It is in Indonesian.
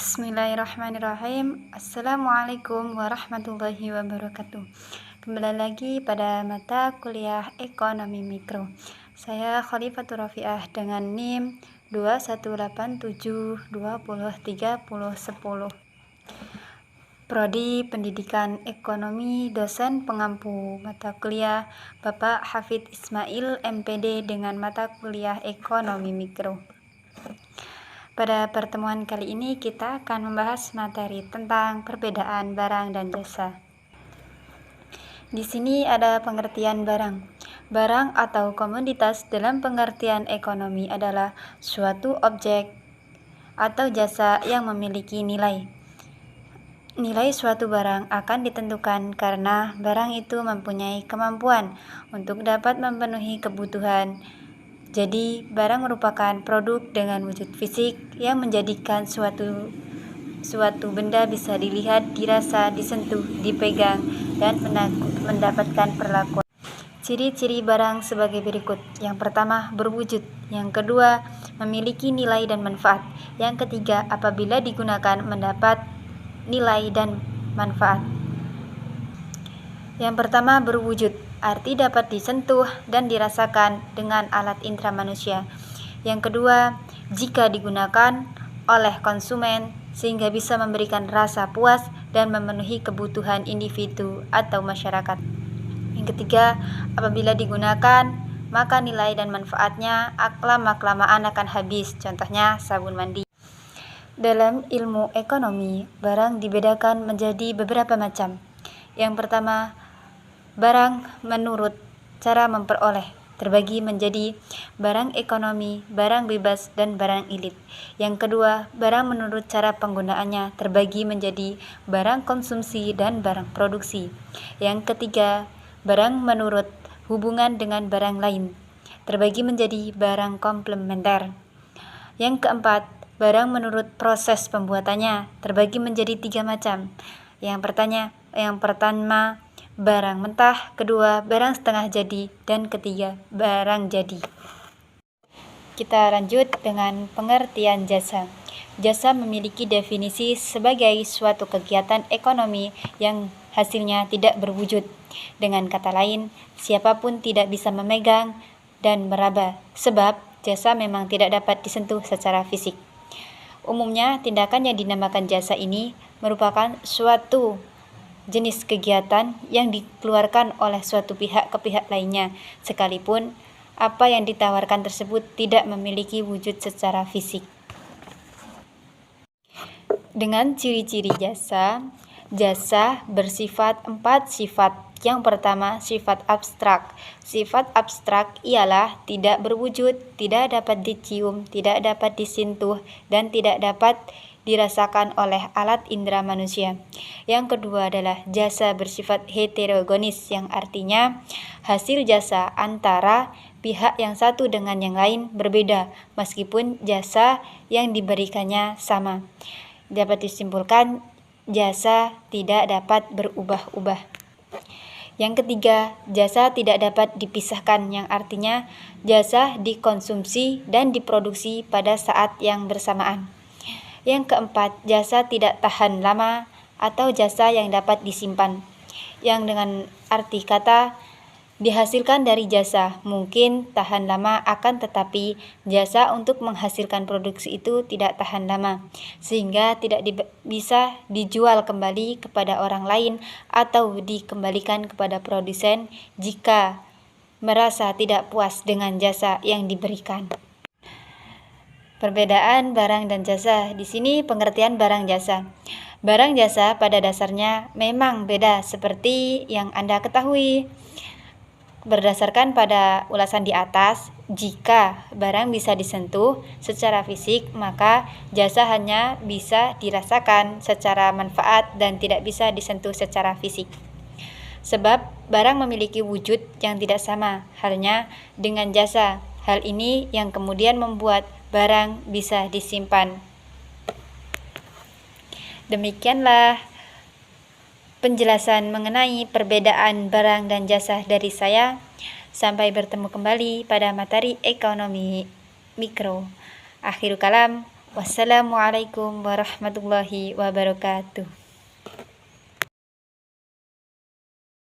Bismillahirrahmanirrahim. Assalamualaikum warahmatullahi wabarakatuh. Kembali lagi pada mata kuliah Ekonomi Mikro. Saya Khalifatur Rafiah dengan NIM 2187203010. Prodi Pendidikan Ekonomi, dosen pengampu mata kuliah Bapak Hafidz Ismail MPD dengan mata kuliah Ekonomi Mikro. Pada pertemuan kali ini kita akan membahas materi tentang perbedaan barang dan jasa. Di sini ada pengertian barang. Barang atau komoditas dalam pengertian ekonomi adalah suatu objek atau jasa yang memiliki nilai. Nilai suatu barang akan ditentukan karena barang itu mempunyai kemampuan untuk dapat memenuhi kebutuhan. Jadi, barang merupakan produk dengan wujud fisik yang menjadikan suatu benda bisa dilihat, dirasa, disentuh, dipegang, dan mendapatkan perlakuan. Ciri-ciri barang sebagai berikut. Yang pertama, berwujud. Yang kedua, memiliki nilai dan manfaat. Yang ketiga, apabila digunakan mendapat nilai dan manfaat. Yang pertama, berwujud, arti dapat disentuh dan dirasakan dengan alat indera manusia. Yang kedua, jika digunakan oleh konsumen sehingga bisa memberikan rasa puas dan memenuhi kebutuhan individu atau masyarakat. Yang ketiga, apabila digunakan maka nilai dan manfaatnya lama-kelamaan akan habis, contohnya sabun mandi. Dalam ilmu ekonomi, barang dibedakan menjadi beberapa macam. Yang pertama, barang menurut cara memperoleh terbagi menjadi barang ekonomi, barang bebas, dan barang elit. Yang kedua, barang menurut cara penggunaannya terbagi menjadi barang konsumsi dan barang produksi. Yang ketiga, barang menurut hubungan dengan barang lain terbagi menjadi barang komplementer. Yang keempat, barang menurut proses pembuatannya terbagi menjadi 3 macam. Yang pertama, barang mentah, kedua, barang setengah jadi, dan ketiga, barang jadi. Kita lanjut dengan pengertian jasa. Jasa memiliki definisi sebagai suatu kegiatan ekonomi yang hasilnya tidak berwujud. Dengan kata lain, siapapun tidak bisa memegang dan meraba, sebab jasa memang tidak dapat disentuh secara fisik. Umumnya, tindakan yang dinamakan jasa ini merupakan suatu jenis kegiatan yang dikeluarkan oleh suatu pihak ke pihak lainnya, sekalipun apa yang ditawarkan tersebut tidak memiliki wujud secara fisik. Dengan ciri-ciri jasa, jasa bersifat 4 sifat. Yang pertama, sifat abstrak. Sifat abstrak ialah tidak berwujud, tidak dapat dicium, tidak dapat disentuh, dan tidak dapat dirasakan oleh alat indera manusia. Yang kedua adalah jasa bersifat heterogenis, yang artinya hasil jasa antara pihak yang satu dengan yang lain berbeda meskipun jasa yang diberikannya sama. Dapat disimpulkan jasa tidak dapat berubah-ubah. Yang ketiga, jasa tidak dapat dipisahkan, yang artinya jasa dikonsumsi dan diproduksi pada saat yang bersamaan. Yang keempat, jasa tidak tahan lama atau jasa yang dapat disimpan, yang dengan arti kata dihasilkan dari jasa mungkin tahan lama, akan tetapi jasa untuk menghasilkan produksi itu tidak tahan lama, sehingga tidak bisa dijual kembali kepada orang lain atau dikembalikan kepada produsen jika merasa tidak puas dengan jasa yang diberikan. Perbedaan barang dan jasa. Di sini pengertian barang jasa. Barang jasa pada dasarnya memang beda seperti yang Anda ketahui. Berdasarkan pada ulasan di atas, jika barang bisa disentuh secara fisik, maka jasa hanya bisa dirasakan secara manfaat dan tidak bisa disentuh secara fisik. Sebab barang memiliki wujud yang tidak sama halnya dengan jasa. Hal ini yang kemudian membuat barang bisa disimpan. Demikianlah penjelasan mengenai perbedaan barang dan jasa dari saya. Sampai bertemu kembali pada materi ekonomi mikro. Akhirul kalam. Wassalamualaikum warahmatullahi wabarakatuh.